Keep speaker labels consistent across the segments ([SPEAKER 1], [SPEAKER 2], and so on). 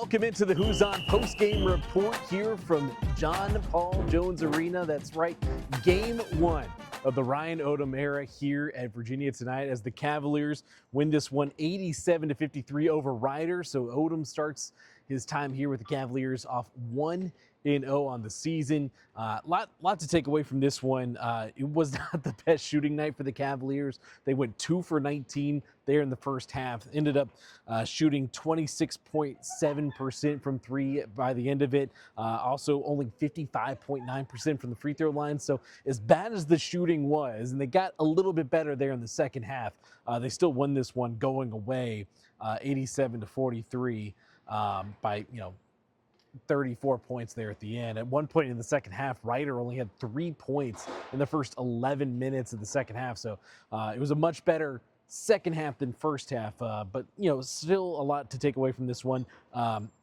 [SPEAKER 1] Welcome into the Who's On Postgame report here from John Paul Jones Arena. That's right, game one of the Ryan Odom era here at Virginia tonight as the Cavaliers win this one 87-53 over Rider. So Odom starts his time here with the Cavaliers off 1-0 on the season. Lot to take away from this one. It was not the best shooting night for the Cavaliers. They went 2 for 19 there in the first half. Ended up shooting 26.7% from three by the end of it. Also only 55.9% from the free throw line. So as bad as the shooting was, and they got a little bit better there in the second half, they still won this one going away 87-43 by 34 points there at the end. At one point in the second half, Rider only had 3 points in the first 11 minutes of the second half. So it was a much better second half than first half. But, still a lot to take away from this one.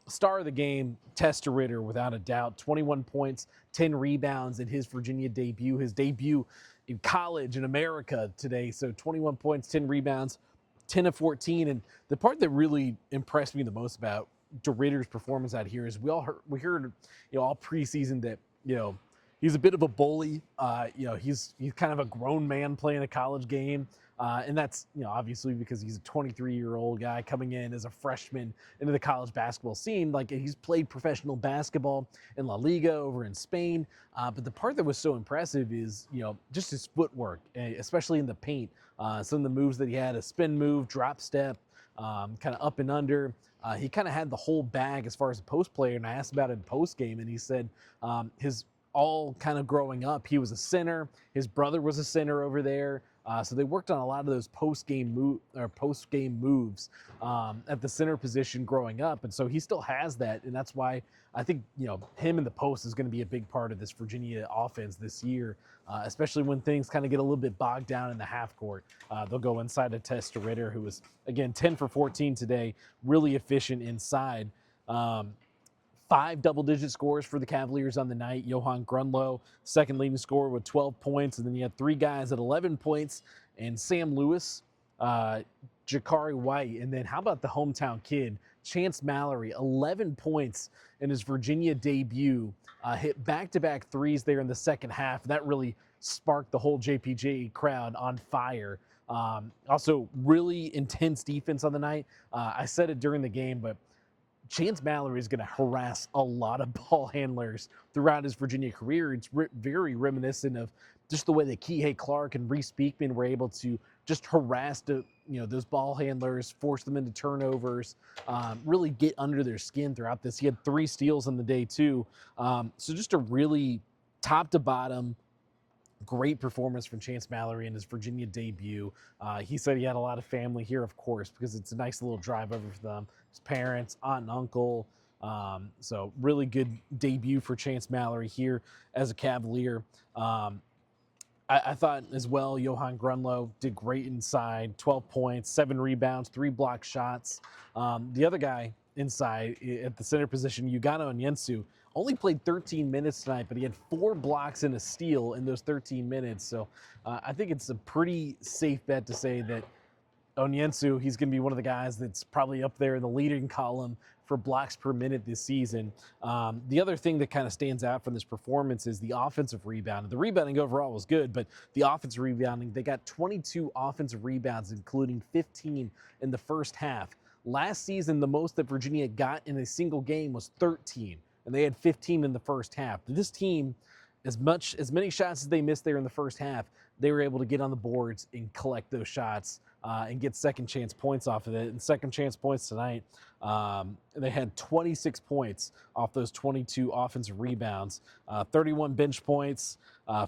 [SPEAKER 1] Star of the game, Tester Ritter, without a doubt. 21 points, 10 rebounds in his Virginia debut. His debut in college in America today. So 21 points, 10 rebounds, 10 of 14. And the part that really impressed me the most about DeRitter's performance out here is we heard all preseason that he's a bit of a bully. He's kind of a grown man playing a college game, and that's obviously because he's a 23-year-old guy coming in as a freshman into the college basketball scene. Like, he's played professional basketball in La Liga over in Spain, but the part that was so impressive is just his footwork, especially in the paint. Some of the moves that he had: a spin move, drop step, kind of up and under. He kind of had the whole bag as far as a post player, and I asked about it in post game, and he said his all kind of growing up, he was a center. His brother was a center over there, so they worked on a lot of those post game moves at the center position growing up, and so he still has that, and that's why I think him in the post is going to be a big part of this Virginia offense this year, especially when things kind of get a little bit bogged down in the half court. They'll go inside to Tester Ritter, who was again 10 for 14 today, really efficient inside. 5 double-digit scores for the Cavaliers on the night. Johan Grunlow, second leading scorer with 12 points, and then you had 3 guys at 11 points, and Sam Lewis, Jakari White, and then how about the hometown kid, Chance Mallory, 11 points in his Virginia debut, hit back-to-back threes there in the second half. That really sparked the whole JPJ crowd on fire. Also, really intense defense on the night. I said it during the game, but Chance Mallory is going to harass a lot of ball handlers throughout his Virginia career. It's very reminiscent of just the way that Kihei Clark and Reese Beekman were able to just harass those ball handlers, force them into turnovers, really get under their skin throughout this. He had 3 steals on the day too. So just a really top to bottom great performance from Chance Mallory in his Virginia debut. He said he had a lot of family here, of course, because it's a nice little drive over for them. His parents, aunt and uncle. So really good debut for Chance Mallory here as a Cavalier. I thought as well, Johan Grunlow did great inside, 12 points, 7 rebounds, 3 block shots. The other guy inside at the center position, Ugano Onyenso, only played 13 minutes tonight, but he had 4 blocks and a steal in those 13 minutes. So I think it's a pretty safe bet to say that Onyenso, he's going to be one of the guys that's probably up there in the leading column for blocks per minute this season. The other thing that kind of stands out from this performance is the offensive rebounding. The rebounding overall was good, but the offensive rebounding, they got 22 offensive rebounds, including 15 in the first half. Last season, the most that Virginia got in a single game was 13, and they had 15 in the first half. This team, as many shots as they missed there in the first half, they were able to get on the boards and collect those shots and get second chance points off of it. And second chance points tonight, they had 26 points off those 22 offensive rebounds, 31 bench points,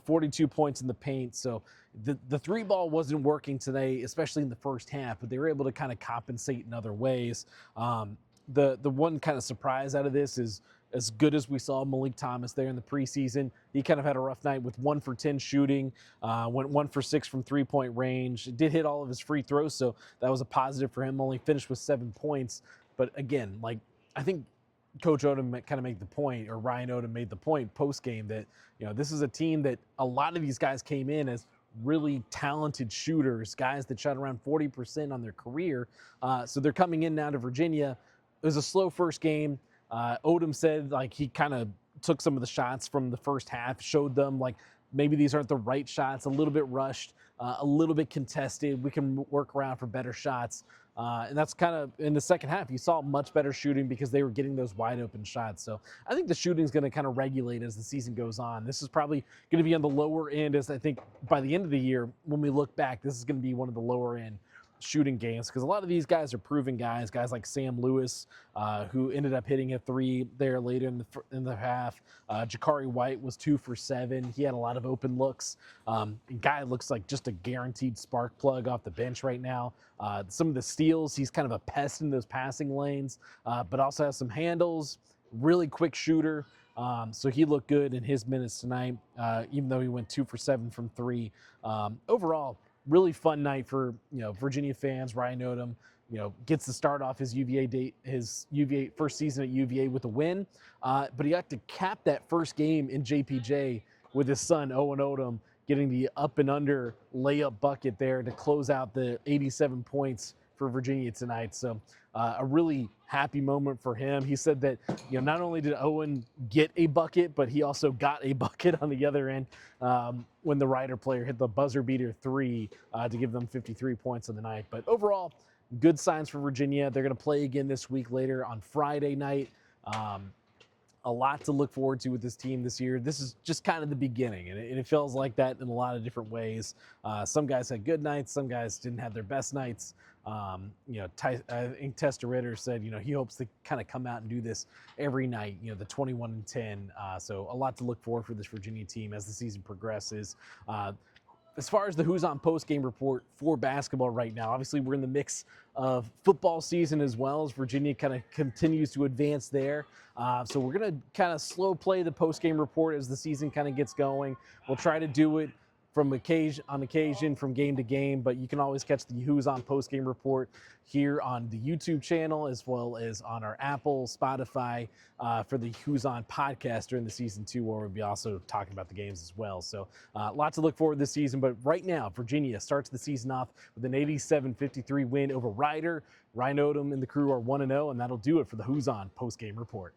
[SPEAKER 1] 42 points in the paint. So the 3-ball wasn't working today, especially in the first half, but they were able to kind of compensate in other ways. The one kind of surprise out of this is, as good as we saw Malik Thomas there in the preseason, he kind of had a rough night with 1 for 10 shooting, went 1 for 6 from 3-point range. Did hit all of his free throws, so that was a positive for him. Only finished with 7 points. But again, I think Coach Odom kind of made the point, or Ryan Odom made the point post-game that, this is a team that a lot of these guys came in as really talented shooters, guys that shot around 40% on their career. So they're coming in now to Virginia. It was a slow first game. Odom said like he kind of took some of the shots from the first half, showed them like maybe these aren't the right shots, a little bit rushed, a little bit contested. We can work around for better shots. And that's kind of in the second half. You saw much better shooting because they were getting those wide open shots. So I think the shooting is going to kind of regulate as the season goes on. This is probably going to be on the lower end, as I think by the end of the year, when we look back, this is going to be one of the lower end shooting games because a lot of these guys are proven guys like Sam Lewis, who ended up hitting a three there later in the half. Jakari White was 2 for 7. He had a lot of open looks. Guy looks like just a guaranteed spark plug off the bench right now. Some of the steals, he's kind of a pest in those passing lanes, but also has some handles, really quick shooter. So he looked good in his minutes tonight, even though he went 2 for 7 from 3. Overall, really fun night for Virginia fans. Ryan Odom, gets to start off his UVA first season at UVA with a win, but he got to cap that first game in JPJ with his son Owen Odom getting the up and under layup bucket there to close out the 87 points for Virginia tonight. So a really happy moment for him. He said that not only did Owen get a bucket, but he also got a bucket on the other end when the Rider player hit the buzzer beater 3 to give them 53 points on the night. But overall, good signs for Virginia. They're going to play again this week later on Friday night. A lot to look forward to with this team this year. This is just kind of the beginning, and it feels like that in a lot of different ways. Some guys had good nights. Some guys didn't have their best nights. I think Tester Ritter said, he hopes to kind of come out and do this every night, the 21-10. So a lot to look forward for this Virginia team as the season progresses. As far as the Who's On Postgame report for basketball right now, obviously we're in the mix of football season as well as Virginia kind of continues to advance there. So we're going to kind of slow play the postgame report as the season kind of gets going. We'll try to do it on occasion from game to game, but you can always catch the Who's On Postgame report here on the YouTube channel as well as on our Apple, Spotify for the Who's On podcast during the season 2, where we'll be also talking about the games as well. So lots to look forward to this season, but right now Virginia starts the season off with an 87-53 win over Rider. Ryan Odom and the crew are 1-0, and that'll do it for the Who's On Postgame report.